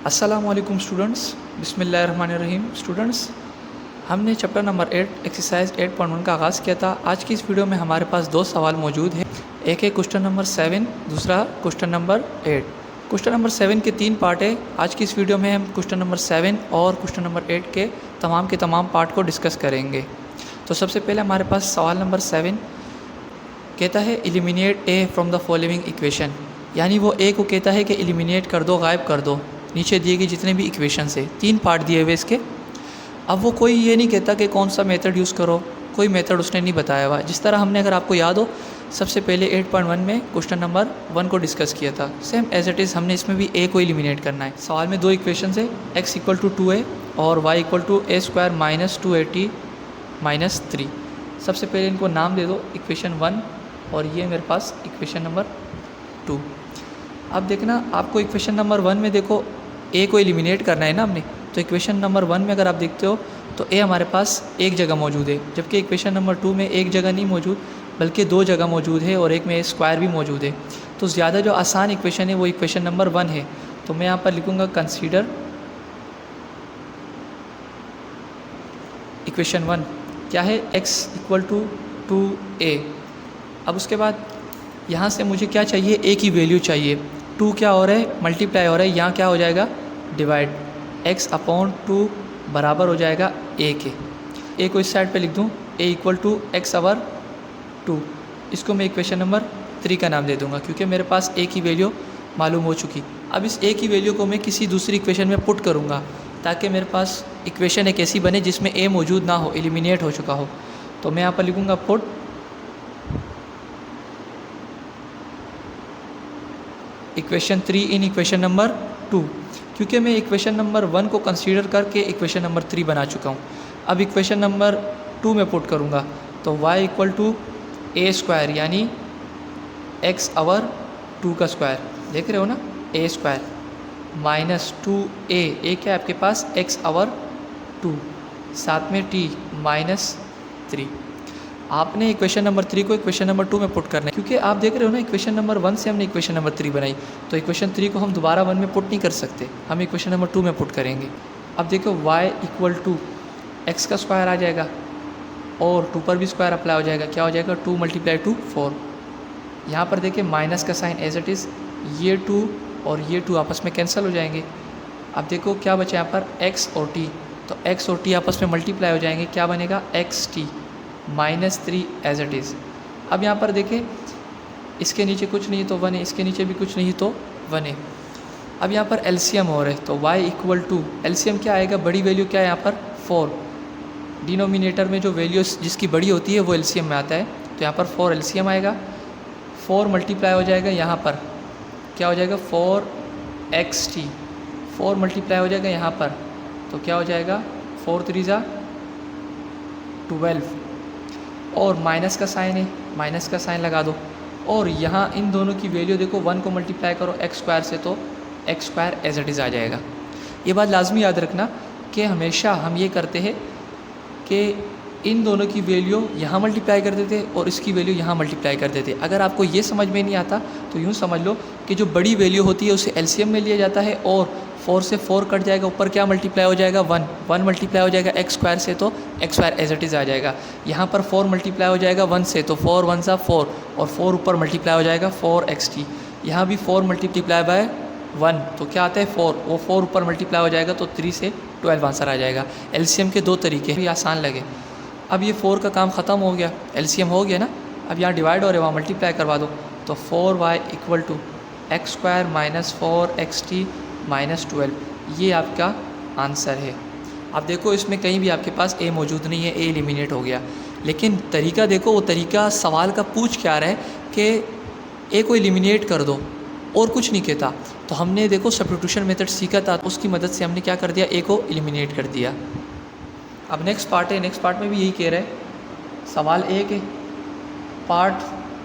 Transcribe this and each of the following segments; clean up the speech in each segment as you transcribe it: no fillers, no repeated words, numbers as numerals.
अस्सलामुअलैकुम स्टूडेंट्स, बिस्मिल्लाहिर्रहमानिर्रहीम। स्टूडेंट्स, हमने चैप्टर नंबर 8 एक्सरसाइज 8.1 का आगाज़ किया था। आज की इस वीडियो में हमारे पास दो सवाल मौजूद हैं। एक है क्वेश्चन नंबर 7, दूसरा क्वेश्चन नंबर 8। क्वेश्चन नंबर 7 के 3 पार्ट है। आज की इस वीडियो में हम क्वेश्चन नंबर 7 और क्वेश्चन नंबर 8 के तमाम पार्ट को डिस्कस करेंगे। तो सबसे पहले हमारे पास सवाल नंबर 7 कहता है eliminate A from the following equation, यानी वो ए को कहता है कि एलिमिनेट कर दो, गायब कर दो नीचे दिए गए जितने भी इक्वेशन है। 3 पार्ट दिए हुए इसके। अब वो कोई ये नहीं कहता कि कौन सा मेथड यूज़ करो, कोई मेथड उसने नहीं बताया हुआ। जिस तरह हमने, अगर आपको याद हो, सबसे पहले 8.1 में क्वेश्चन नंबर 1 को डिस्कस किया था, सेम एज इट इज़ हमने इसमें भी ए को एलिमिनेट करना है। सवाल में 2 इक्वेशन है, x इक्वल टू 2a और y equal to a square minus 2at minus 3। सबसे पहले इनको नाम दे दो, इक्वेशन 1 और ये मेरे पास इक्वेशन नंबर 2। अब देखना, आपको इक्वेशन नंबर 1 में देखो ए को एलिमिनेट करना है ना हमने, तो इक्वेशन नंबर 1 में अगर आप देखते हो तो ए हमारे पास एक जगह मौजूद है, जबकि इक्वेशन नंबर 2 में एक जगह नहीं मौजूद बल्कि 2 जगह मौजूद है और एक में ए स्क्वायर भी मौजूद है। तो ज़्यादा जो आसान इक्वेशन है वो इक्वेशन नंबर 1 है। तो मैं यहाँ पर लिखूँगा कंसीडर इक्वेशन 1 क्या है, x इक्वल टू 2a। अब उसके बाद यहाँ से मुझे क्या चाहिए, a की वैल्यू चाहिए। 2 क्या हो रहा है, मल्टीप्लाई हो रहा है, यहाँ क्या हो जाएगा, डिवाइड। x अपॉन 2 बराबर हो जाएगा a के। a को इस साइड पे लिख दूँ, a equal to x over 2। इसको मैं इक्वेशन नंबर 3 का नाम दे दूँगा क्योंकि मेरे पास a की वैल्यू मालूम हो चुकी। अब इस a की वैल्यू को मैं किसी दूसरी इक्वेशन में पुट करूँगा ताकि मेरे पास इक्वेशन एक ऐसी बने जिसमें a मौजूद ना हो, एलिमिनेट हो चुका हो। तो मैं यहाँ पर लिखूँगा put equation 3 in equation number 2, क्योंकि मैं इक्वेशन नंबर 1 को कंसीडर करके इक्वेशन नंबर 3 बना चुका हूँ। अब इक्वेशन नंबर 2 में पुट करूँगा तो y equal to a square यानी x आवर 2 का स्क्वायर, देख रहे हो ना, a स्क्वायर माइनस 2a क्या है आपके पास, x आवर 2, साथ में t माइनस 3। आपने इक्वेशन नंबर 3 को इक्वेशन नंबर 2 में पुट करना है, क्योंकि आप देख रहे हो ना इक्वेशन नंबर 1 से हमने इक्वेशन नंबर 3 बनाई, तो इक्वेशन 3 को हम दोबारा 1 में पुट नहीं कर सकते, हम इक्वेशन नंबर 2 में पुट करेंगे। अब देखो y इक्वल टू एक्स का स्क्वायर आ जाएगा और 2 पर भी स्क्वायर अप्लाई हो जाएगा, क्या हो जाएगा, 2 मल्टीप्लाई 2 4। यहाँ पर देखिए माइनस का साइन एज इट इज़, ये 2 और ये 2 आपस में कैंसिल हो जाएंगे। अब देखो क्या बचा यहाँ पर, x और t, तो x और t आपस में मल्टीप्लाई हो जाएंगे, क्या बनेगा, xt minus 3 as it is. अब यहाँ पर देखें, इसके नीचे कुछ नहीं तो 1 है, इसके नीचे भी कुछ नहीं तो 1 है। अब यहाँ पर एलसीएम हो रहा है तो y इक्वल टू एलसीएम क्या आएगा, बड़ी वैल्यू क्या है यहाँ पर 4। डिनोमिनेटर में जो वैल्यू जिसकी बड़ी होती है वो एलसीएम में आता है, तो यहाँ पर 4 एलसीएम आएगा। 4 मल्टीप्लाई हो जाएगा यहाँ पर, क्या हो जाएगा, 4xt। 4 मल्टीप्लाई हो जाएगा यहाँ पर, तो क्या हो जाएगा, 4 3 जा 12 और माइनस का साइन है, माइनस का साइन लगा दो। और यहाँ इन दोनों की वैल्यू देखो, 1 को मल्टीप्लाई करो एक्स स्क्वायर से तो X square as it is आ जाएगा। ये बात लाजमी याद रखना कि हमेशा हम ये करते हैं कि इन दोनों की वैल्यू यहाँ मल्टीप्लाई कर देते और इसकी वैल्यू यहाँ मल्टीप्लाई कर देते। अगर आपको ये समझ में नहीं आता तो यूँ समझ लो कि जो बड़ी वैल्यू होती है उसे एलसीएम में लिया जाता है और 4 से 4 कट जाएगा, ऊपर क्या मल्टीप्लाई हो जाएगा, 1 मल्टीप्लाई हो जाएगा एक्स स्क्वायर से तो X square as it is आ जाएगा। यहाँ पर 4 मल्टीप्लाई हो जाएगा 1 से तो 4 1 सा 4 और 4 ऊपर मल्टीप्लाई हो जाएगा 4xt। यहाँ भी 4 मल्टीप्लाई बाय 1 तो क्या आता है 4, वो 4 ऊपर मल्टीप्लाई हो जाएगा तो 3 से 12 आंसर आ जाएगा। एलसीएम के 2 तरीके भी आसान लगे। अब ये 4 का काम ख़त्म हो गया, एलसीएम हो गया ना। अब यहाँ डिवाइड हो रहे, वहाँ मल्टीप्लाई करवा दो, तो 4y equal to x square minus 4xt minus 12, ये आपका आंसर है। अब देखो इसमें कहीं भी आपके पास a मौजूद नहीं है, a एलिमिनेट हो गया। लेकिन तरीका देखो, वो तरीका सवाल का पूछ क्या रहा है कि a को एलिमिनेट कर दो और कुछ नहीं कहता। तो हमने देखो सब्स्टिट्यूशन मेथड सीखा था, उसकी मदद से हमने क्या कर दिया, a को एलिमिनेट कर दिया। अब नेक्स्ट पार्ट है, नेक्स्ट पार्ट में भी यही कह रहा है, सवाल 1 है, पार्ट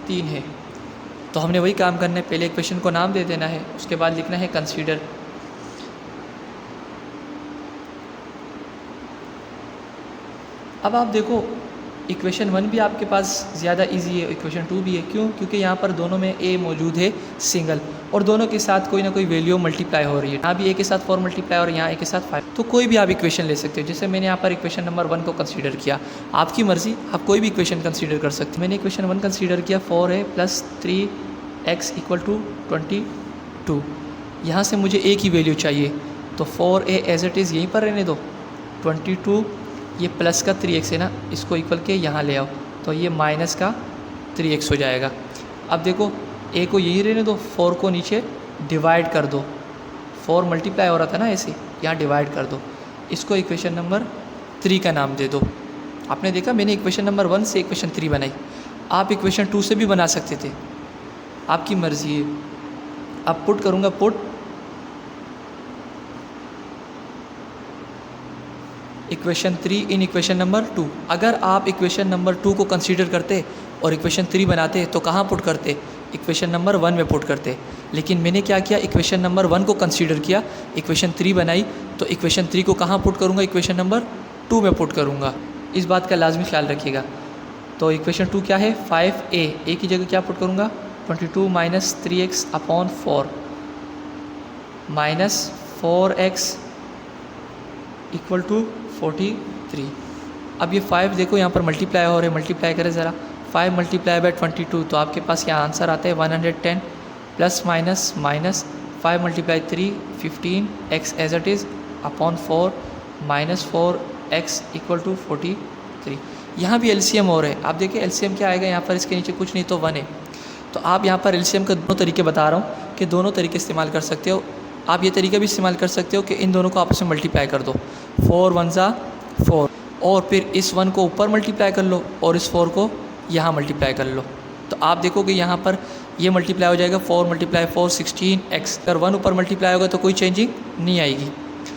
3 है। तो हमने वही काम करना है, पहले इक्वेशन को नाम दे देना है, उसके बाद लिखना है कंसीडर। अब आप देखो इक्वेशन 1 भी आपके पास ज़्यादा इजी है, इक्वेशन 2 भी है। क्यों? क्योंकि यहाँ पर दोनों में ए मौजूद है सिंगल, और दोनों के साथ कोई ना कोई वैल्यू मल्टीप्लाई हो रही है। यहाँ भी ए के साथ 4 मल्टीप्लाई और यहाँ ए के साथ 5। तो कोई भी आप इक्वेशन ले सकते हो। जैसे मैंने यहाँ पर इक्वेशन नंबर 1 को कंसीडर किया, आपकी मर्ज़ी, आप कोई भी इक्वेशन कंसीडर कर सकते हो। मैंने इक्वेशन 1 कंसीडर किया 4a + 3x = 22। यहाँ से मुझे ए की वैल्यू चाहिए, तो 4a एज इट इज़ यहीं पर रहने दो, 22 ये प्लस का 3x है ना, इसको इक्वल के यहाँ ले आओ, तो ये माइनस का 3x हो जाएगा। अब देखो a को यहीं रहने दो, 4 को नीचे डिवाइड कर दो, 4 मल्टीप्लाई हो रहा था ना ऐसे, यहाँ डिवाइड कर दो, इसको इक्वेशन नंबर 3 का नाम दे दो। आपने देखा मैंने इक्वेशन नंबर 1 से इक्वेशन 3 बनाई, आप इक्वेशन 2 से भी बना सकते थे, आपकी मर्ज़ी है। अब पुट करूँगा, put equation 3 in equation number 2। अगर आप इक्वेशन नंबर 2 को कंसीडर करते और इक्वेशन 3 बनाते तो कहाँ पुट करते? इक्वेशन नंबर 1 में पुट करते। लेकिन मैंने क्या किया, इक्वेशन नंबर 1 को कंसीडर किया, इक्वेशन 3 बनाई, तो इक्वेशन 3 को कहाँ पुट करूँगा? इक्वेशन नंबर 2 में पुट करूँगा। इस बात का लाजमी ख्याल रखिएगा। तो इक्वेशन 2 क्या है? 5a, ए की जगह क्या पुट करूँगा? 22 - 3x / 4 माइनस 4x = 43। अब ये 5 देखो यहाँ पर मल्टीप्लाई हो रहे हैं, मल्टीप्लाई करें ज़रा, 5 × 22, तो आपके पास यहाँ आंसर आता है 110 plus minus minus 5 × 3 15 x as it is / 4 - 4x = 43। यहाँ भी एलसीएम हो रहा है। आप देखिए एलसीएम क्या आएगा यहाँ पर, इसके नीचे कुछ नहीं तो 1 है। तो आप यहाँ पर एलसीएम का दोनों तरीके बता रहा हूँ कि दोनों तरीके इस्तेमाल कर सकते हो। आप ये तरीका भी इस्तेमाल कर सकते हो कि इन दोनों को आपस में मल्टीप्लाई कर दो, 4 × 1 = 4, और फिर इस 1 को ऊपर मल्टीप्लाई कर लो और इस 4 को यहाँ मल्टीप्लाई कर लो। तो आप देखोगे यहाँ पर ये मल्टीप्लाई हो जाएगा, 4 × 4 16x। अगर 1 ऊपर मल्टीप्लाई होगा तो कोई चेंजिंग नहीं आएगी।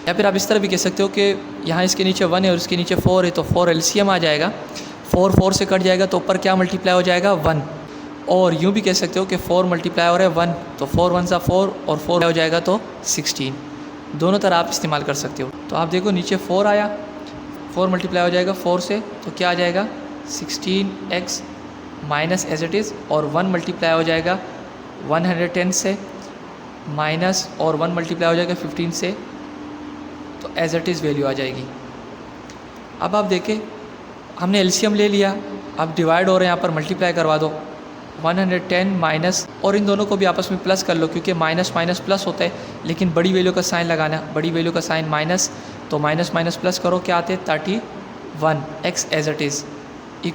या फिर आप इस तरह भी कह सकते हो कि यहाँ इसके नीचे 1 है और इसके नीचे 4 है, तो 4 एलसीएम आ जाएगा, 4 4 से कट जाएगा, तो ऊपर क्या मल्टीप्लाई हो जाएगा? 1। और यूँ भी कह सकते हो कि 4 मल्टीप्लाई हो रहा है 1, तो 4 × 1 = 4 और 4 हो जाएगा तो 16। दोनों तरह आप इस्तेमाल कर सकते हो। तो आप देखो नीचे 4 आया, 4 मल्टीप्लाई हो जाएगा 4 से, तो क्या आ जाएगा? 16x minus as it is, और 1 मल्टीप्लाई हो जाएगा 110 से, माइनस और 1 मल्टीप्लाई हो जाएगा 15 से, तो एज इट इज़ वैल्यू आ जाएगी। अब आप देखें हमने एलसीएम ले लिया, अब डिवाइड हो रहे हैं, यहाँ पर मल्टीप्लाई करवा दो, 110 माइनस, और इन दोनों को भी आपस में प्लस कर लो, क्योंकि माइनस माइनस प्लस होता है, लेकिन बड़ी वैल्यू का साइन लगाना, बड़ी वैल्यू का साइन माइनस, तो माइनस माइनस प्लस करो, क्या आते हैं? 31x एज इट इज़ =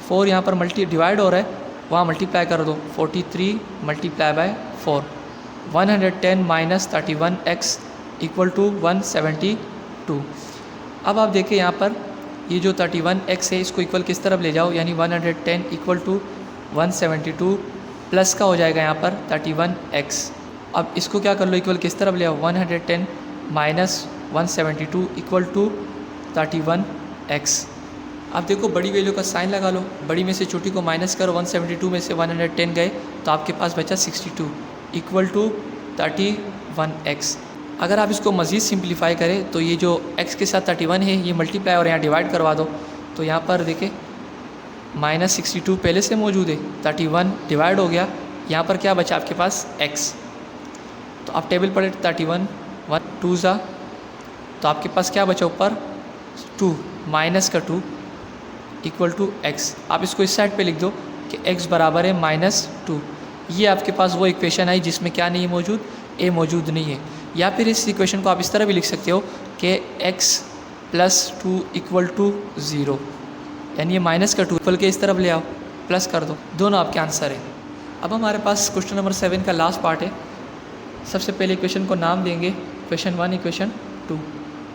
4 यहाँ पर डिवाइड हो रहा है, वहाँ मल्टीप्लाई कर दो, 43 × 4, 110 - 31x = 172। अब आप देखें यहाँ पर ये जो 31x है इसको इक्वल किस तरफ ले जाओ, यानी 110 = 172 प्लस का हो जाएगा यहाँ पर 31x। अब इसको क्या कर लो, इक्वल किस तरफ ले आओ, 110 - 172 = 31x। अब देखो बड़ी वैल्यू का साइन लगा लो, बड़ी में से छोटी को माइनस करो, 172 में से 110 गए तो आपके पास बचा 62 = 31x। अगर आप इसको मज़ीद सिंप्लीफाई करें तो ये जो x के साथ 31 है ये मल्टीप्लाई और यहाँ डिवाइड करवा दो, तो यहाँ पर देखें -62 पहले से मौजूद है, 31 डिवाइड हो गया, यहाँ पर क्या बचा आपके पास? x। तो आप टेबल पढ़े 31 1 2 ज़ा, तो आपके पास क्या बचा ऊपर? 2 माइनस का 2 = x। आप इसको इस साइड पे लिख दो कि x बराबर है -2। ये आपके पास वो इक्वेशन आई जिसमें क्या नहीं है मौजूद? a मौजूद नहीं है। या फिर इस इक्वेशन को आप इस तरह भी लिख सकते हो कि x + 2 = 0, यानी ये माइनस का 2 इक्वल के इस तरफ ले आओ, प्लस कर दो, दोनों आपके आंसर है। अब हमारे पास क्वेश्चन नंबर 7 का लास्ट पार्ट है। सबसे पहले इक्वेशन को नाम देंगे, इक्वेशन 1 इक्वेशन 2।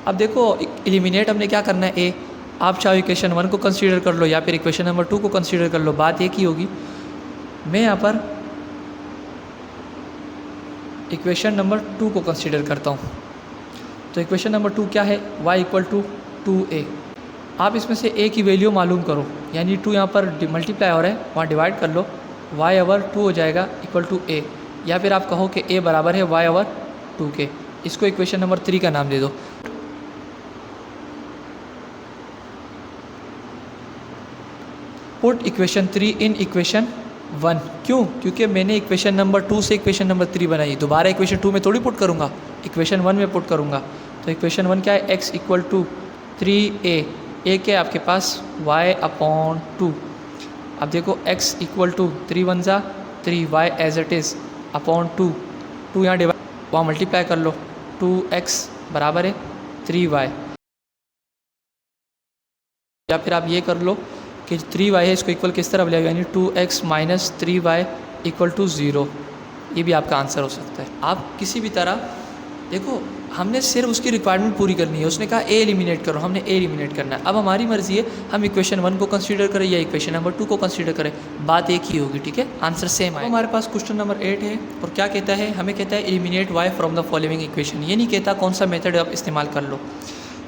अब देखो एलिमिनेट हमने क्या करना है, ए। आप चाहो इक्वेशन 1 को कंसीडर कर लो या फिर इक्वेशन नंबर 2 को कंसीडर कर लो, बात एक ही होगी। मैं यहाँ पर इक्वेशन नंबर 2 को कंसीडर करता हूँ। तो इक्वेशन नंबर 2 क्या है? y = 2a। आप इसमें से a की वैल्यू मालूम करो, यानी 2 यहाँ पर मल्टीप्लाई हो रहा है, वहाँ डिवाइड कर लो, y/2 हो जाएगा = a। या फिर आप कहो कि a बराबर है y/2 के। इसको इक्वेशन नंबर 3 का नाम दे दो। Put equation 3 in equation 1। क्यों? क्योंकि मैंने इक्वेशन नंबर 2 से इक्वेशन नंबर 3 बनाई, दोबारा इक्वेशन 2 में थोड़ी पुट करूँगा, इक्वेशन 1 में पुट करूँगा। तो इक्वेशन 1 क्या है? x equal to 3a, a क्या है आपके पास? y/2। अब देखो x इक्वल टू 3 1 जा 3, y as it is upon 2, 2 यहाँ डिवाइड, वहाँ मल्टीप्लाई कर लो, 2x बराबर है 3y। या फिर आप ये कर लो कि 3y है, इसको इक्वल किस तरफ ले, यानी 2x minus 3y equal to 0। ये भी आपका आंसर हो सकता है। आप किसी भी तरह देखो, हमने सिर्फ उसकी रिक्वायरमेंट पूरी करनी है। उसने कहा ए एलिमिनेट करो, हमने ए एलिमिनेट करना है। अब हमारी मर्ज़ी है हम इक्वेशन 1 को कंसीडर करें या इक्वेशन नंबर 2 को कंसीडर करें, बात एक ही होगी, ठीक है, आंसर सेम है। हमारे पास क्वेश्चन नंबर 8 है और क्या कहता है? हमें कहता है eliminate y from the following equation. ये नहीं कहता कौन सा मेथड आप इस्तेमाल कर लो।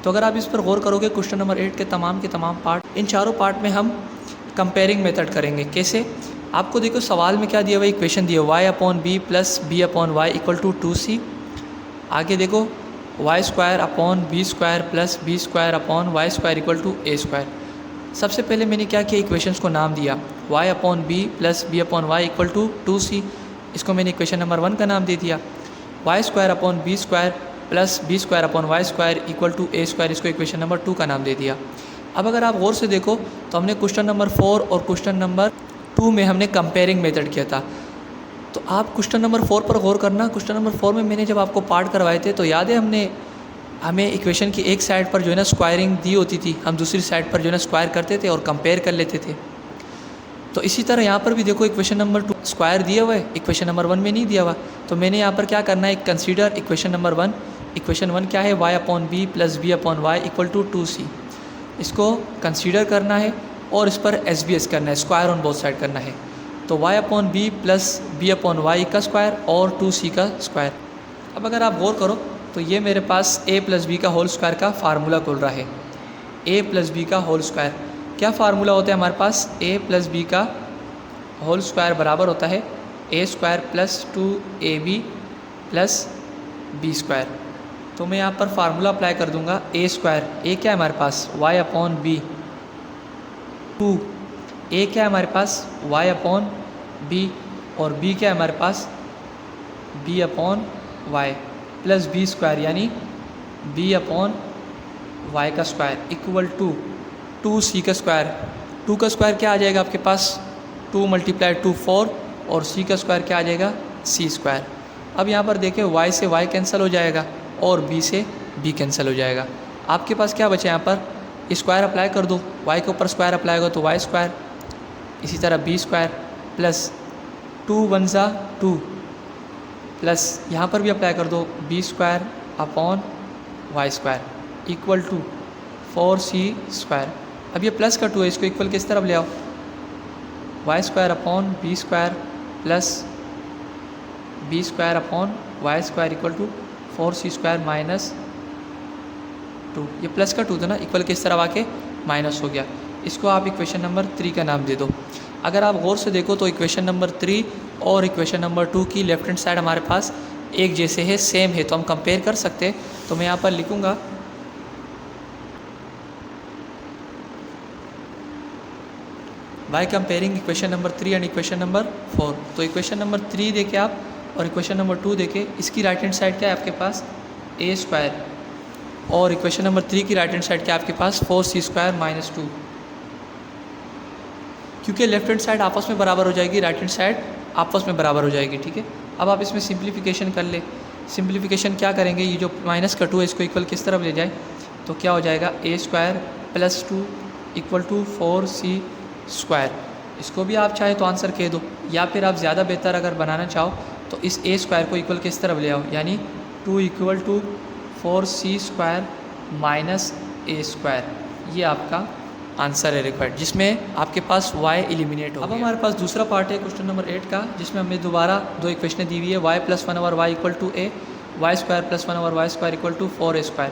तो अगर आप इस पर गौर करोगे, क्वेश्चन नंबर 8 के तमाम पार्ट, इन चारों पार्ट में हम कंपेयरिंग मेथड करेंगे। कैसे? आपको देखो सवाल में क्या दिया हुआ है, इक्वेशन दिया y/b plus b/y equal to 2c। आगे देखो y² plus b² equal to a²। सबसे पहले मैंने क्या किया, इक्वेशंस को नाम दिया, y/b plus b/y equal to 2c, इसको मैंने इक्वेशन नंबर 1 का नाम दे दिया। y² plus b² equal to a², इसको इक्वेशन नंबर 2 का नाम दे दिया। अब अगर आप गौर से देखो तो हमने क्वेश्चन नंबर 4 और क्वेश्चन नंबर 2 में हमने कंपेयरिंग मेथड किया था। तो आप क्वेश्चन नंबर 4 पर गौर करना। क्वेश्चन नंबर 4 में मैंने जब आपको पार्ट करवाए थे तो याद है हमें इक्वेशन की एक साइड पर जो है ना स्क्वायरिंग दी होती थी, हम दूसरी साइड पर जो है ना स्क्वायर करते थे और कंपेयर कर लेते थे। तो इसी तरह यहाँ पर भी देखो इक्वेशन नंबर 2 स्क्वायर दिया हुआ है, इक्वेशन नंबर 1 में नहीं दिया हुआ। तो मैंने यहाँ पर क्या करना है, कंसीडर इक्वेशन नंबर 1। इक्वेशन 1 क्या है? y/b plus b/y equal to 2c। इसको कंसीडर करना है और इस पर SBS करना है, स्क्वायर ऑन बोथ साइड करना है। तो y/b प्लस b/y का स्क्वायर और 2c का स्क्वायर। अब अगर आप गौर करो तो ये मेरे पास a प्लस बी का होल स्क्वायर का फार्मूला खुल रहा है। a प्लस बी का होल स्क्वायर क्या फार्मूला होता है हमारे पास? a प्लस बी का होल स्क्वायर बराबर होता है a² plus 2ab plus b²। तो मैं यहाँ पर फार्मूला अप्लाई कर दूंगा, a², a क्या है हमारे पास? y/b, 2, a क्या है हमारे पास? y/b, और b क्या है हमारे पास? b/y प्लस b² यानी b/y का स्क्वायर इक्वल टू 2c का स्क्वायर। 2 का स्क्वायर क्या आ जाएगा आपके पास? 2 × 2 4, और c का स्क्वायर क्या आ जाएगा? c²। अब यहाँ पर देखें y से y कैंसिल हो जाएगा और b से b कैंसिल हो जाएगा। आपके पास क्या बचा यहाँ पर? स्क्वायर अप्लाई कर दो, y के ऊपर स्क्वायर अप्लाई होगा तो y², इसी तरह b² प्लस 2 1 ज़ा 2 प्लस यहाँ पर भी अप्लाई कर दो b² upon y² equal to 4c²। अब ये प्लस का 2 है, इसको इक्वल किस तरफ ले आओ, y² upon b² plus b² upon y² equal to 4c² minus 2। ये प्लस का 2 था ना, इक्वल किस तरफ आके माइनस हो गया। इसको आप इक्वेशन नंबर 3 का नाम दे दो। अगर आप गौर से देखो तो इक्वेशन नंबर 3 और इक्वेशन नंबर 2 की लेफ्ट हैंड साइड हमारे पास एक जैसे है, सेम है, तो हम कंपेयर कर सकते हैं। तो मैं यहाँ पर लिखूँगा by comparing equation number 3 and equation number 4। तो इक्वेशन नंबर 3 देखे आप और इक्वेशन नंबर 2 देखे, इसकी राइट हैंड साइड क्या है आपके पास? a², और इक्वेशन नंबर 3 की राइट हैंड साइड क्या है आपके पास? 4c² minus 2। क्योंकि लेफ्ट हैंड साइड आपस में बराबर हो जाएगी, राइट हैंड साइड आपस में बराबर हो जाएगी, ठीक है। अब आप इसमें सिंप्लीफिकेशन कर ले। सिंप्लीफिकेशन क्या करेंगे, ये जो माइनस का 2 है इसको इक्वल किस तरफ ले जाए तो क्या हो जाएगा? a² plus 2 equal to 4c²। इसको भी आप चाहे तो आंसर कह दो, या फिर आप ज़्यादा बेहतर अगर बनाना चाहो तो इस a² को इक्वल किस तरफ ले आओ, यानी 2 equal to 4c² minus a²। ये आपका आंसर है रिक्वायर्ड, जिसमें आपके पास y एलिमिनेट हो गया। अब हमारे पास दूसरा पार्ट है क्वेश्चन नंबर 8 का, जिसमें हमें दोबारा दो इक्वेशनें दी हुई है, y plus 1 over y equal to a, y² plus 1 over y² equal to 4a²।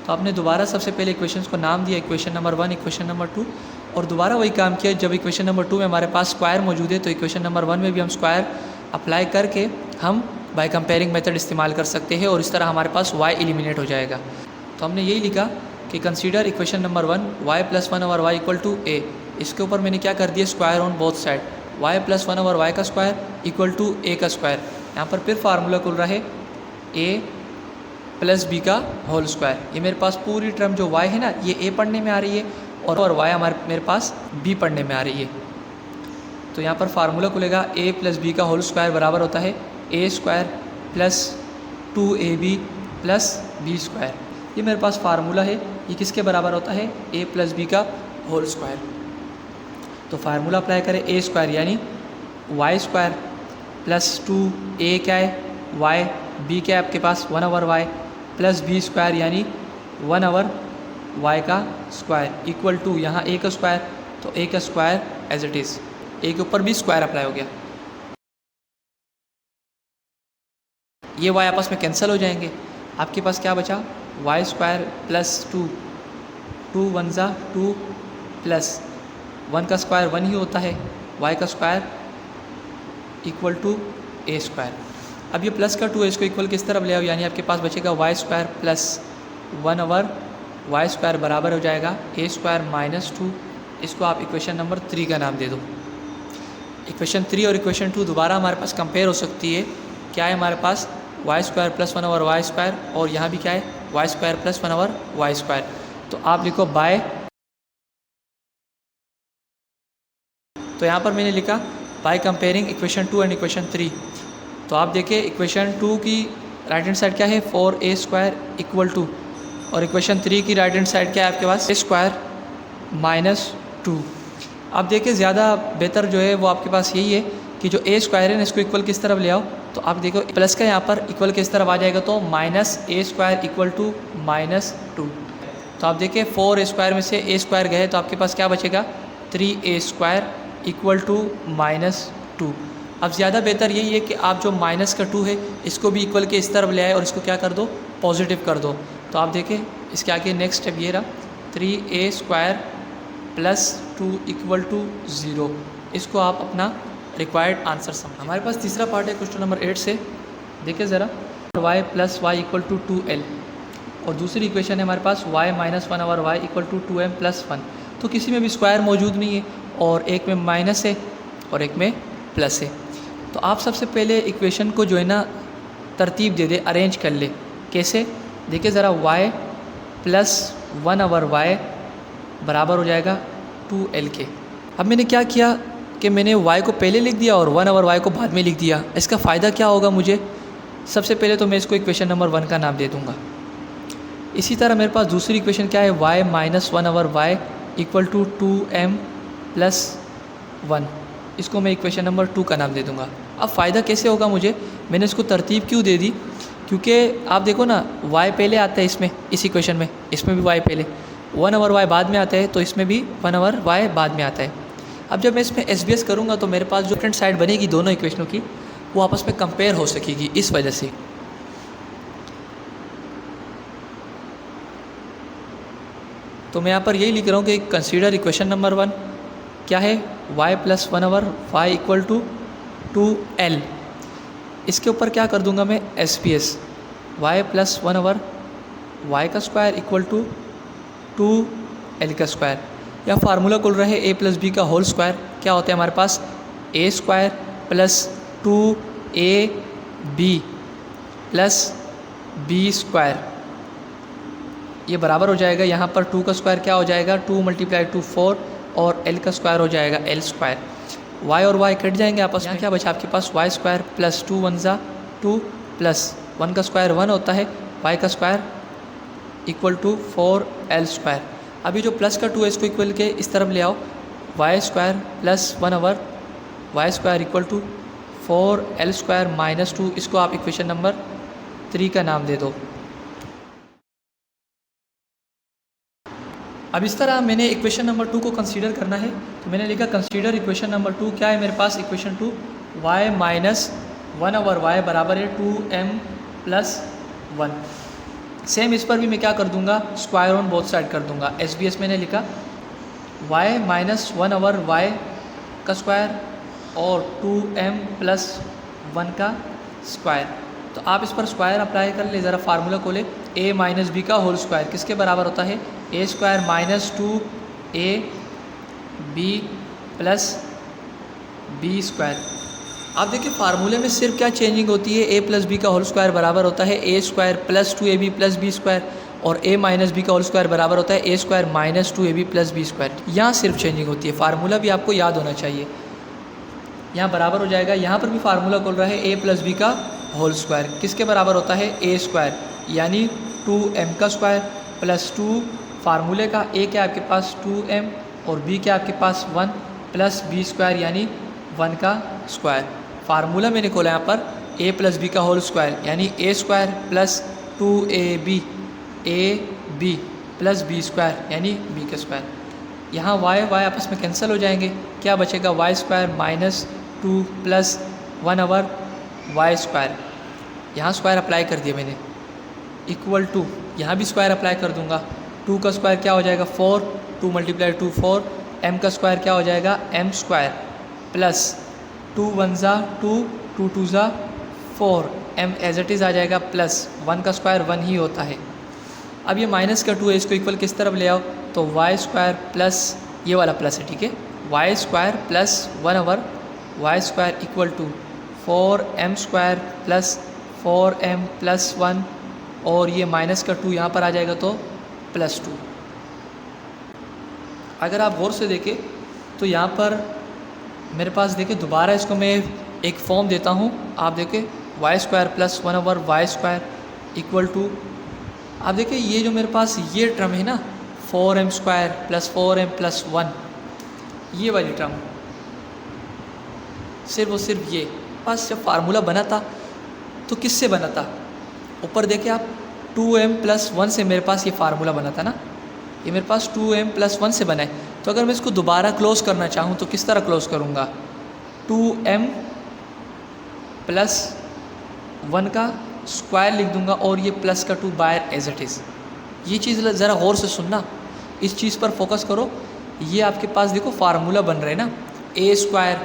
तो आपने दोबारा सबसे पहले इक्वेशंस को नाम दिया, इक्वेशन नंबर 1, इक्वेशन नंबर 2, और दोबारा वही काम किया। जब इक्वेशन नंबर 2 में हमारे पास स्क्वायर मौजूद है तो इक्वेशन नंबर 1 में भी हम स्क्वायर अप्लाई करके हम बाय कंपेयरिंग मेथड इस्तेमाल कर सकते हैं, और इस तरह हमारे पास y एलिमिनेट हो जाएगा। तो हमने यही लिखा कि consider equation number 1 y plus 1 over y equal to a, इसके ऊपर मैंने क्या कर दिया, square on both side, y plus 1 over y का स्क्वायर इक्वल टू ए का स्क्वायर। यहाँ पर फिर फार्मूला खुल रहा है ए प्लस बी का होल स्क्वायर। ये मेरे पास पूरी टर्म जो y है ना, ये a पढ़ने में आ रही है और y मेरे पास b पढ़ने में आ रही है। तो यहाँ पर फार्मूला खुलेगा a प्लस बी का होल स्क्वायर बराबर होता है a square plus 2ab plus B square. ये मेरे पास फार्मूला है, ये किसके बराबर होता है, a प्लस बी का होल स्क्वायर। तो फार्मूला अप्लाई करें a स्क्वायर यानी y स्क्वायर प्लस 2a क्या है y, b क्या है आपके पास 1 over y plus B square यानी 1 ओवर y का स्क्वायर इक्वल टू यहाँ a का स्क्वायर, तो a का square as it is, a के ऊपर भी स्क्वायर अप्लाई हो गया। ये y आपस में कैंसिल हो जाएंगे, आपके पास क्या बचा y स्क्वायर प्लस 2 1 ज़ा 2 प्लस 1 का स्क्वायर 1 ही होता है, y का square equal to a square. अब ये प्लस का 2 है, इसको इक्वल किस तरफ ले आओ, यानी आपके पास बचेगा y square plus 1 over y square बराबर हो जाएगा a स्क्वायर माइनस 2। इसको आप इक्वेशन नंबर 3 का नाम दे दो। इक्वेशन 3 और इक्वेशन 2 दोबारा हमारे पास कंपेयर हो सकती है। क्या है हमारे पास y square plus 1 over y square, और यहाँ भी क्या है y square plus 1 over y square. तो आप लिखो बाय, तो यहाँ पर मैंने लिखा by comparing equation 2 and equation 3। तो आप देखिए इक्वेशन 2 की राइट हैंड साइड क्या है 4a स्क्वायर इक्वल टू, और इक्वेशन 3 की राइट हैंड साइड क्या है आपके पास a स्क्वायर माइनस 2। आप देखिए ज़्यादा बेहतर जो है वो आपके पास यही है कि जो a स्क्वायर है ना, इसको इक्वल किस तरफ ले आओ, तो आप देखो प्लस का यहाँ पर इक्वल किस तरफ आ जाएगा, तो minus a square equal to minus 2। तो आप देखिए 4a स्क्वायर में से a स्क्वायर गए तो आपके पास क्या बचेगा 3a square equal to minus 2। अब ज़्यादा बेहतर यही है कि आप जो माइनस का 2 है इसको भी इक्वल के इस तरफ ले आए और इसको क्या कर दो पॉजिटिव कर दो। तो आप देखें इसके आगे नेक्स्ट स्टेप ये रहा 3a square plus 2 equal to 0। इसको आप अपना रिक्वायर्ड आंसर समझ। हमारे पास तीसरा पार्ट है क्वेश्चन नंबर 8 से, देखिए ज़रा y plus y equal to 2l, और दूसरी इक्वेशन है हमारे पास y minus 1 over y equal to 2m plus 1। तो किसी में भी स्क्वायर मौजूद नहीं है, और एक में माइनस है और एक में प्लस है। तो आप सबसे पहले इक्वेशन को जो है ना तरतीब दे दे, अरेंज कर ले। कैसे, देखिए ज़रा y प्लस 1 ओवर y बराबर हो जाएगा 2l के। अब मैंने क्या किया कि मैंने y को पहले लिख दिया और 1 ओवर y को बाद में लिख दिया। इसका फ़ायदा क्या होगा मुझे, सबसे पहले तो मैं इसको इक्वेशन नंबर 1 का नाम दे दूँगा। इसी तरह मेरे पास दूसरी इक्वेशन क्या है y minus 1 over y equal to 2m plus 1, इसको मैं इक्वेशन नंबर 2 का नाम दे दूँगा। अब फ़ायदा कैसे होगा मुझे, मैंने इसको तरतीब क्यों दे दी, क्योंकि आप देखो ना y पहले आता है इसमें, इस इक्वेशन में, इसमें भी y पहले, 1 ओवर y बाद में आता है, तो इसमें भी 1 ओवर y बाद में आता है। अब जब मैं इसमें SBS करूँगा तो मेरे पास जो डिफरेंट साइड बनेगी दोनों इक्वेशनों की, वो आपस में कंपेयर हो सकेगी। इस वजह से तो मैं यहाँ पर यही लिख रहा हूँ कि कंसीडर इक्वेशन नंबर 1 क्या है y plus 1 over y equal to 2l। इसके ऊपर क्या कर दूंगा मैं SBS, y plus 1 over y का स्क्वायर इक्वल टू 2l का स्क्वायर, या फार्मूला खुल रहा है a प्लस बी का होल स्क्वायर। क्या होता है हमारे पास a square plus 2ab plus b square, ये बराबर हो जाएगा यहाँ पर 2 का स्क्वायर क्या हो जाएगा 2 मल्टीप्लाई 2 4, और l का स्क्वायर हो जाएगा l स्क्वायर। y और y कट जाएंगे आपस में, क्या बचा आपके पास y स्क्वायर प्लस 2 1 ज़ा 2 प्लस 1 का स्क्वायर 1 होता है, y का square equal to 4l square. अभी जो प्लस का 2 है इसको इक्वल के इस तरफ ले आओ, y square plus 1 over y square equal to 4l square minus 2। इसको आप इक्वेशन नंबर 3 का नाम दे दो। अब इस तरह मैंने इक्वेशन नंबर 2 को कंसीडर करना है, तो मैंने लिखा कंसीडर इक्वेशन नंबर 2। क्या है मेरे पास equation 2, y minus 1 over y बराबर है 2m प्लस 1। सेम इस पर भी मैं क्या कर दूंगा स्क्वायर ऑन बोथ साइड कर दूंगा। SBS मैंने लिखा y माइनस 1 ओवर y का स्क्वायर और 2m प्लस 1 का स्क्वायर। तो आप इस पर स्क्वायर अप्लाई कर ले, ज़रा फार्मूला खोले a माइनस बी का होल स्क्वायर किसके बराबर होता है a square minus 2a B plus B square. आप देखिए फार्मूले में सिर्फ क्या चेंजिंग होती है, ए प्लस बी का होल स्क्वायर बराबर होता है A square plus 2ab plus B square, और ए माइनस बी का होल स्क्वायर बराबर होता है A square minus 2ab plus B square. यहाँ सिर्फ चेंजिंग होती है, फार्मूला भी आपको याद होना चाहिए। यहाँ बराबर हो जाएगा, यहाँ पर भी फार्मूला खोल रहा है ए प्लस बी का होल स्क्वायर, किसके बराबर होता है ए स्क्वायर यानी 2m का स्क्वायर प्लस 2 फार्मूले का, ए क्या आपके पास 2m और बी क्या आपके पास 1 प्लस बी स्क्वायर यानी 1 का स्क्वायर। फार्मूला मैंने खोला यहाँ पर ए प्लस बी का होल स्क्वायर यानी A square plus 2ab A B plus B square यानी बी का स्क्वायर। यहाँ वाई वाई आपस में कैंसिल हो जाएंगे, क्या बचेगा Y square minus 2 plus 1 Y square. यहाँ स्क्वायर अप्लाई कर दिया मैंने इक्वल टू, यहाँ भी स्क्वायर अप्लाई कर दूँगा, 2 का स्क्वायर क्या हो जाएगा 4, 2 मल्टीप्लाई 2 4, m का स्क्वायर क्या हो जाएगा m स्क्वायर प्लस 2 1 ज़ा 2, 2 2 ज़ा 4, m एज इट इज़ आ जाएगा प्लस 1 का स्क्वायर 1 ही होता है। अब ये माइनस का 2 है, इसको इक्वल किस तरफ ले आओ तो वाई स्क्वायर प्लस ये वाला प्लस है, ठीक है, y square plus 1 Y square equal to 4m square plus 4m plus 1, और ये माइनस का 2 यहाँ पर आ जाएगा तो प्लस 2। अगर आप गौर से देखें तो यहाँ पर मेरे पास देखिए दोबारा इसको मैं एक फॉर्म देता हूँ, आप देखें y square plus 1 Y square equal to, आप देखिए ये जो मेरे पास ये टर्म है ना 4m square plus 4m plus 1, ये वाली टर्म सिर्फ और सिर्फ ये पास जब फार्मूला बना था तो किससे बना था, ऊपर देखिए आप 2m प्लस 1 से मेरे पास ये फार्मूला बना था ना, ये मेरे पास 2m प्लस 1 से बना है। तो अगर मैं इसको दोबारा क्लोज करना चाहूँ तो किस तरह क्लोज करूँगा, 2m प्लस 1 का स्क्वायर लिख दूँगा और ये प्लस का 2 बाय एज इट इज़। ये चीज़ ज़रा गौर से सुनना, इस चीज़ पर फोकस करो। ये आपके पास देखो फार्मूला बन रहा है ना A square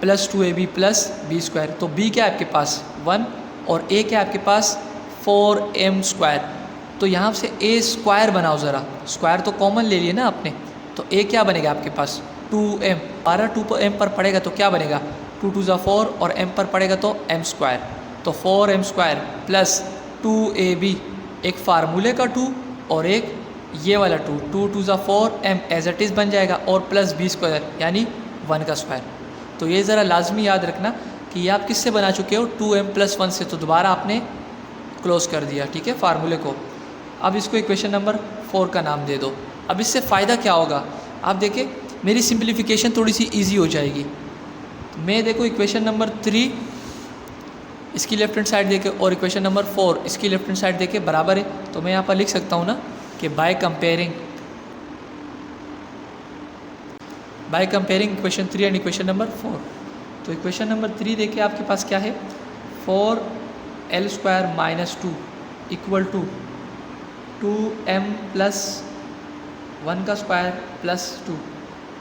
plus 2ab plus B square, तो बी क्या है आपके पास 1 और ए क्या है आपके पास 4m स्क्वायर। तो यहाँ से ए स्क्वायर बनाओ ज़रा, स्क्वायर तो कॉमन ले लिए ना आपने, तो ए क्या बनेगा आपके पास 2m, 2m पर पड़ेगा तो क्या बनेगा 2 2 ज़ा 4 और m पर पड़ेगा तो m स्क्वायर, तो 4m स्क्वायर प्लस 2ab, एक फार्मूले का 2 और एक ये वाला 2, 2 2 ज़ा 4 m एज इट इज़ बन जाएगा और प्लस बी स्क्वायर यानी 1 का स्क्वायर। तो ये ज़रा लाजमी याद रखना कि ये आप किससे बना चुके हो 2m प्लस 1 से, तो दोबारा आपने क्लोज कर दिया, ठीक है, फार्मूले को। अब इसको इक्वेशन नंबर 4 का नाम दे दो। अब इससे फ़ायदा क्या होगा, आप देखिए मेरी सिंप्लीफिकेशन थोड़ी सी इजी हो जाएगी। तो मैं देखो इक्वेशन नंबर 3 इसकी लेफ्ट हैंड साइड देके और इक्वेशन नंबर 4 इसकी लेफ्ट हैंड साइड देके बराबर है, तो मैं यहाँ पर लिख सकता हूँ ना कि by comparing equation 3 and equation number 4। तो इक्वेशन नंबर 3 देखिए आपके पास क्या है 4l square minus 2 equal to 2m plus 1 का स्क्वायर प्लस 2।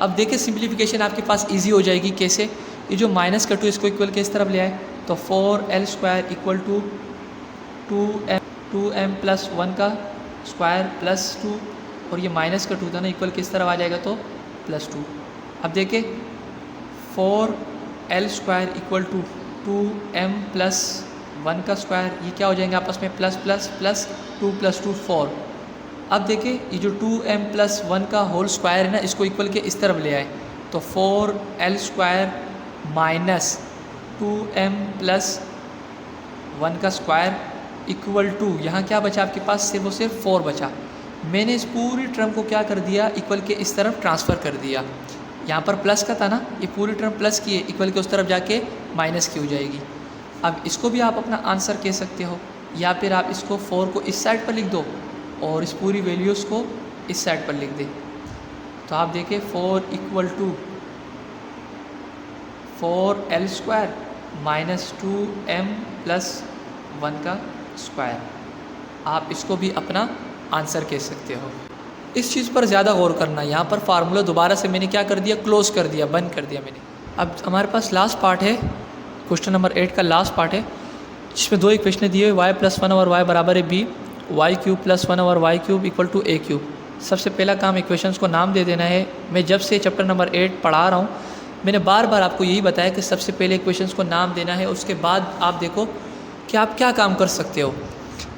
अब देखिए सिंप्लीफिकेशन आपके पास इजी हो जाएगी कैसे, ये जो माइनस का 2 इसको इक्वल के इस तरफ ले आए तो 4l square equal to 2m plus 1 का स्क्वायर प्लस 2, और ये माइनस का 2 था ना इक्वल किस तरफ आ जाएगा तो प्लस 2। अब देखिए 4l square equal to 2m plus 1 का स्क्वायर, ये क्या हो जाएंगे आपस में प्लस प्लस प्लस 2 प्लस 2 4। अब देखिए ये जो 2m प्लस 1 का होल स्क्वायर है ना इसको इक्वल के इस तरफ ले आए तो 4l square minus 2m plus 1 का स्क्वायर इक्वल टू, यहाँ क्या बचा आपके पास सिर्फ और सिर्फ 4 बचा। मैंने इस पूरी टर्म को क्या कर दिया इक्वल के इस तरफ ट्रांसफ़र कर दिया, यहाँ पर प्लस का था ना, ये पूरी टर्म प्लस की है, इक्वल के उस तरफ जाके माइनस की हो जाएगी। अब इसको भी आप अपना आंसर कह सकते हो, या फिर आप इसको 4 को इस साइड पर लिख दो और इस पूरी वैल्यूज़ को इस साइड पर लिख दे। तो आप देखिए 4 equal to 4l square minus 2m plus 1 का स्क्वायर, आप इसको भी अपना आंसर कह सकते हो। इस चीज़ पर ज़्यादा गौर करना, यहाँ पर फार्मूला दोबारा से मैंने क्या कर दिया क्लोज कर दिया, बंद कर दिया मैंने। अब हमारे पास लास्ट पार्ट है, क्वेश्चन नंबर 8 का लास्ट पार्ट है, जिसमें 2 इक्वेशन दिए हुए y प्लस 1 और y बराबर है b, y क्यूब प्लस 1 और y cube equal to a cube. सबसे पहला काम इक्वेशंस को नाम दे देना है। मैं जब से चैप्टर नंबर 8 पढ़ा रहा हूँ मैंने बार बार आपको यही बताया कि सबसे पहले इक्वेशंस को नाम देना है, उसके बाद आप देखो कि आप क्या काम कर सकते हो।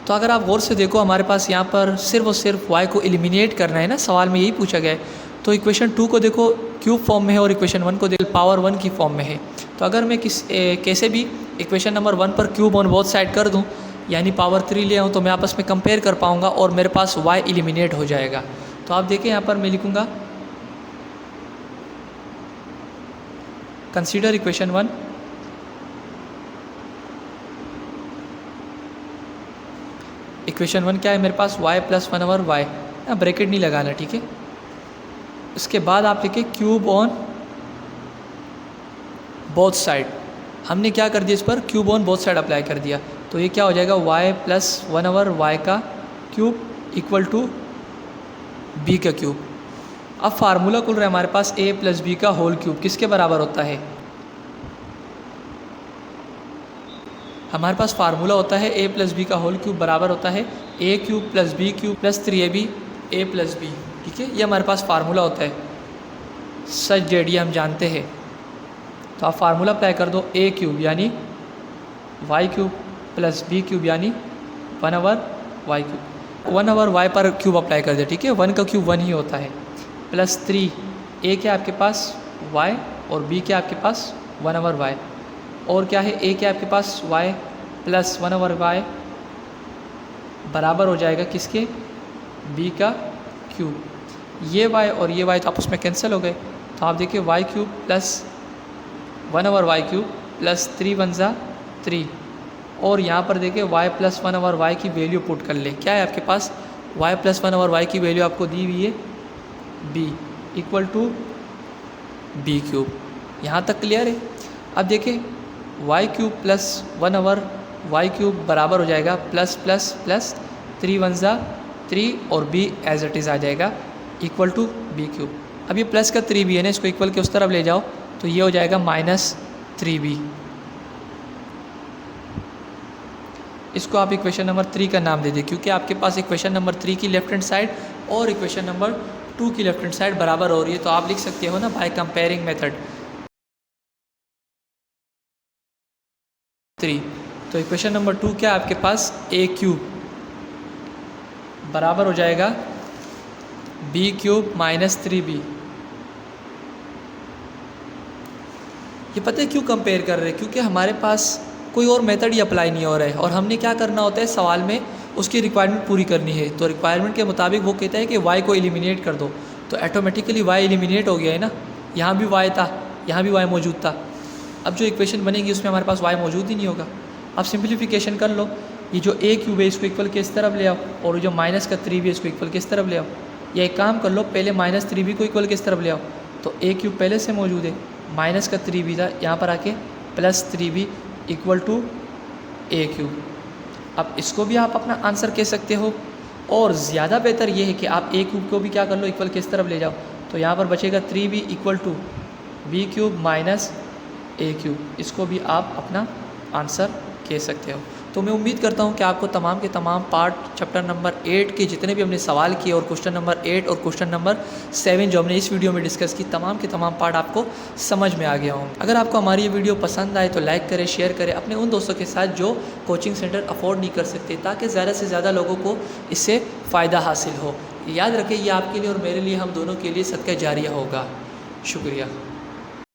तो अगर आप गौर से देखो हमारे पास यहाँ पर सिर्फ और सिर्फ y को एलिमिनेट करना है ना, सवाल में यही पूछा गया है। तो इक्वेशन 2 को देखो क्यूब फॉर्म में है और इक्वेशन 1 को देखो पावर 1 की फॉर्म में है। तो अगर मैं कैसे भी इक्वेशन नंबर 1 पर क्यूब ऑन बोथ साइड कर दूँ यानी पावर 3 ले आऊँ तो मैं आपस में कंपेयर कर पाऊँगा और मेरे पास y एलिमिनेट हो जाएगा। तो आप देखें यहाँ पर मैं लिखूँगा कंसीडर इक्वेशन 1 इक्वेशन 1 क्या है मेरे पास y plus 1 over y, bracket नहीं लगाना, ठीक है। इसके बाद आप लिखें क्यूब ऑन बोथ साइड। हमने क्या कर दिया इस पर cube on both side apply कर दिया, तो ये क्या हो जाएगा y प्लस 1 ओवर y का क्यूब इक्वल टू b का क्यूब। अब फार्मूला खुल रहा है हमारे पास a प्लस बी का होल क्यूब किसके बराबर होता है। हमारे पास फार्मूला होता है a प्लस बी का होल क्यूब बराबर होता है a cube plus b cube plus 3ab a plus b, ठीक है। ये हमारे पास फार्मूला होता है, सच जेडी हम जानते हैं। तो आप फार्मूला अप्लाई कर दो a क्यूब यानी y cube plus b cube यानी 1 over y cube. 1 over y पर क्यूब अप्लाई कर दे, ठीक है। 1 का क्यूब 1 ही होता है प्लस 3 a क्या आपके पास y और b क्या आपके पास 1 ओवर y और क्या है a क्या आपके पास y प्लस 1 ओवर y बराबर हो जाएगा किसके b का क्यूब। ये y और ये y तो आपस में कैंसिल हो गए, तो आप देखिए y cube plus 1 over y cube plus 3 one ज़ा 3 और यहाँ पर देखिए y प्लस 1 ओवर y की वैल्यू पुट कर ले। क्या है आपके पास y प्लस 1 ओवर y की वैल्यू आपको दी हुई है b equal to b cube. यहाँ तक क्लियर है। अब देखिए y cube plus 1 over y cube बराबर हो जाएगा प्लस प्लस प्लस 3 वन ज़ा 3 और b एज इट इज़ आ जाएगा इक्वल टू b क्यूब। अब ये प्लस का 3b है ना, इसको इक्वल के उस तरफ ले जाओ तो ये हो जाएगा माइनस 3b। इसको आप इक्वेशन नंबर 3 का नाम दे दें क्योंकि आपके पास इक्वेशन नंबर 3 की लेफ्ट हैंड साइड और इक्वेशन नंबर 2 की लेफ्ट हैंड साइड बराबर हो रही है। तो आप लिख सकते हो ना बाय कंपेयरिंग मेथड 3। तो इक्वेशन नंबर 2 क्या आपके पास a क्यूब बराबर हो जाएगा b क्यूब माइनस 3b। ये पता है क्यों कंपेयर कर रहे हैं, क्योंकि हमारे पास कोई और मेथड ही अप्लाई नहीं हो रहा है और हमने क्या करना होता है सवाल में उसकी रिक्वायरमेंट पूरी करनी है। तो रिक्वायरमेंट के मुताबिक वो कहता है कि y को एलिमिनेट कर दो, तो ऑटोमेटिकली y एलिमिनेट हो गया है ना। यहाँ भी y था, यहाँ भी y मौजूद था। अब जो इक्वेशन बनेगी उसमें हमारे पास y मौजूद ही नहीं होगा। अब सिंप्लीफिकेशन कर लो, ये जो a क्यूब है इसको इक्वल के इस तरफ ले आओ और जो माइनस का 3b है इसको इक्वल के इस तरफ ले आओ। या एक काम कर लो, पहले माइनस 3b को इक्वल के इस तरफ ले आओ तो a क्यूब पहले से मौजूद है, माइनस का 3b था, यहाँ पर आके plus 3b equal to a cube. अब इसको भी आप अपना आंसर कह सकते हो और ज़्यादा बेहतर ये है कि आप a क्यूब को भी क्या कर लो इक्वल के इस तरफ ले जाओ तो यहाँ पर बचेगा 3b equal to b cube minus a cube. इसको भी आप अपना आंसर कह सकते हो। तो मैं उम्मीद करता हूँ कि आपको तमाम के तमाम पार्ट चैप्टर नंबर 8 के जितने भी हमने सवाल किए और क्वेश्चन नंबर 8 और क्वेश्चन नंबर 7 जो हमने इस वीडियो में डिस्कस की तमाम के तमाम पार्ट आपको समझ में आ गया होंगे। अगर आपको हमारी ये वीडियो पसंद आए तो लाइक करें, शेयर करें अपने उन दोस्तों के साथ जो कोचिंग सेंटर अफोर्ड नहीं कर सकते, ताकि ज़्यादा से ज़्यादा लोगों को इससे फ़ायदा हासिल हो। याद रखें ये आपके लिए और मेरे लिए, हम दोनों के लिए सदका जारिया होगा। शुक्रिया।